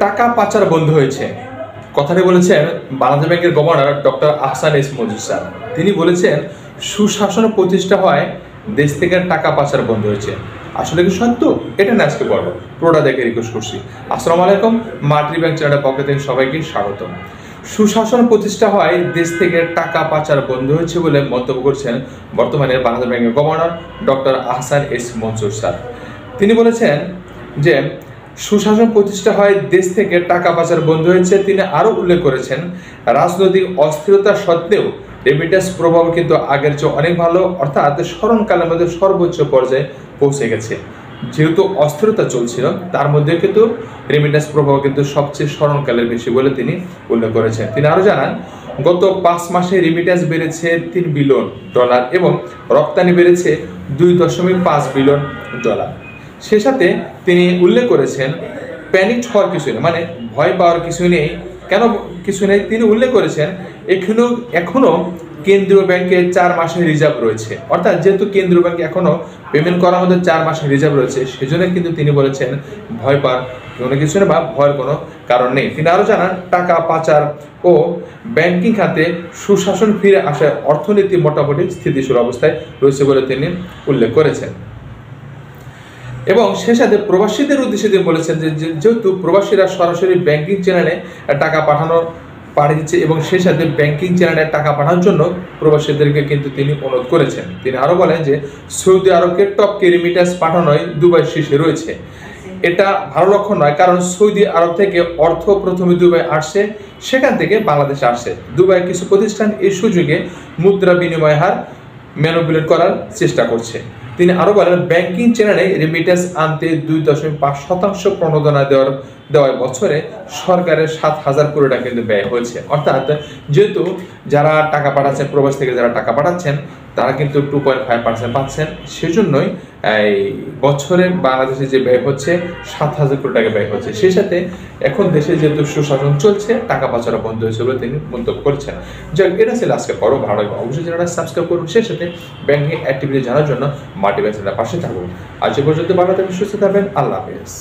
টাকা পাচার বন্ধ হয়েছে, কথাটি বলেছেন বাংলাদেশ ব্যাংকের গভর্নর ডক্টর আহসান এস মনজুর স্যার। তিনি বলেছেন সুশাসন প্রতিষ্ঠা হয়, দেশ থেকে টাকা পাচার বন্ধ হয়েছে। আসলে কি সত্য? এটা না আজকে বলবো, পুরোটা দেখে রিকোয়েস্ট করছি। আসসালামু আলাইকুম, মাতৃ ব্যাংক চ্যানেলের পক্ষ থেকে সবাইকে স্বাগতম। সুশাসন প্রতিষ্ঠা হয়, দেশ থেকে টাকা পাচার বন্ধ হয়েছে বলে মন্তব্য করছেন বর্তমানে বাংলাদেশ ব্যাংকের গভর্নর ডক্টর আহসান এস মনজুর স্যার। তিনি বলেছেন যে সুশাসন প্রতিষ্ঠা হয়, দেশ থেকে টাকা পাচার বন্ধ হয়েছে। তিনি আরও উল্লেখ করেছেন রাজনৈতিক অস্থিরতা সত্ত্বেও রেমিটেন্স প্রভাব কিন্তু আগের চেয়ে অনেক ভালো, অর্থাৎ স্মরণকালের মধ্যে সর্বোচ্চ পর্যায়ে পৌঁছে গেছে। যেহেতু অস্থিরতা চলছিল তার মধ্যে কিন্তু রেমিটেন্স প্রভাব কিন্তু সবচেয়ে স্মরণকালের বেশি বলে তিনি উল্লেখ করেছেন। তিনি আরও জানান গত 5 মাসে রেমিটেন্স বেড়েছে $3 বিলিয়ন এবং রপ্তানি বেড়েছে $2.5 বিলিয়ন। সে সাথে তিনি উল্লেখ করেছেন প্যানিক হওয়ার কিছু নেই, মানে ভয় পাওয়ার কিছু নেই। কেন কিছু নেই? তিনি উল্লেখ করেছেন এখনো কেন্দ্রীয় ব্যাংকে 4 মাসের রিজার্ভ রয়েছে, অর্থাৎ যেহেতু কেন্দ্রীয় ব্যাংকে এখনো পেমেন্ট করার মধ্যে 4 মাসের রিজার্ভ রয়েছে, সেজন্য কিন্তু তিনি বলেছেন ভয় পাওয়ার কোনো কিছু নেই বা ভয়ের কোনো কারণ নেই। তিনি আরও জানান টাকা পাচার ও ব্যাংকিং খাতে সুশাসন ফিরে আসায় অর্থনীতি মোটামুটি স্থিতিশীল অবস্থায় রয়েছে বলে তিনি উল্লেখ করেছেন। এবং সে সাথে প্রবাসীদের উদ্দেশ্যে তিনি বলেছেন যে যেহেতু প্রবাসীরা সরাসরি ব্যাংকিং চ্যানেলে টাকা পাঠিয়ে দিচ্ছে এবং সেই সাথে ব্যাংকিং চ্যানেলে টাকা পাঠানোর জন্য প্রবাসীদেরকে কিন্তু তিনি অনুরোধ করেছেন। তিনি আরও বলেন যে সৌদি আরবকে টপকে রেমিটেন্স পাঠানোয় দুবাই শীর্ষে রয়েছে। এটা ভালো লক্ষণ নয়, কারণ সৌদি আরব থেকে অর্থ প্রথমে দুবাই আসছে, সেখান থেকে বাংলাদেশে আসছে। দুবাই কিছু প্রতিষ্ঠান এই সুযোগে মুদ্রা বিনিময় হার ম্যানিপুলেট করার চেষ্টা করছে। তিনি আরও বলেন ব্যাংকিং চ্যানেলে রেমিটেন্স আনতে 2.5% প্রণোদনা দেওয়ায় বছরে সরকারের 7,000 কোটি টাকা কিন্তু ব্যয় হয়েছে। অর্থাৎ যেহেতু যারা টাকা পাঠাচ্ছেন, প্রবাস থেকে যারা টাকা পাঠাচ্ছেন তারা কিন্তু 2.5% পাচ্ছেন, সেজন্যই এই বছরে বাংলাদেশে যে ব্যয় হচ্ছে 7,000 কোটি টাকা ব্যয় হচ্ছে। সেই সাথে এখন দেশে যেহেতু সুশাসন চলছে, টাকা পাচার বন্ধ হয়েছে বলে তিনি মন্তব্য করেছেন। যাক, এটা ছিল আজকে পর্ব। ভালো লাগবে অবশ্যই চ্যানেলটা সাবস্ক্রাইব করুন। সেই সাথে ব্যাংকিং অ্যাক্টিভিটি জানার জন্য মাল্টি ব্যাংক চ্যানেলের পাশে থাকুন। আজ পর্যন্ত ভালো থাকবেন, সুস্থ থাকবেন। আল্লাহ হাফেজ।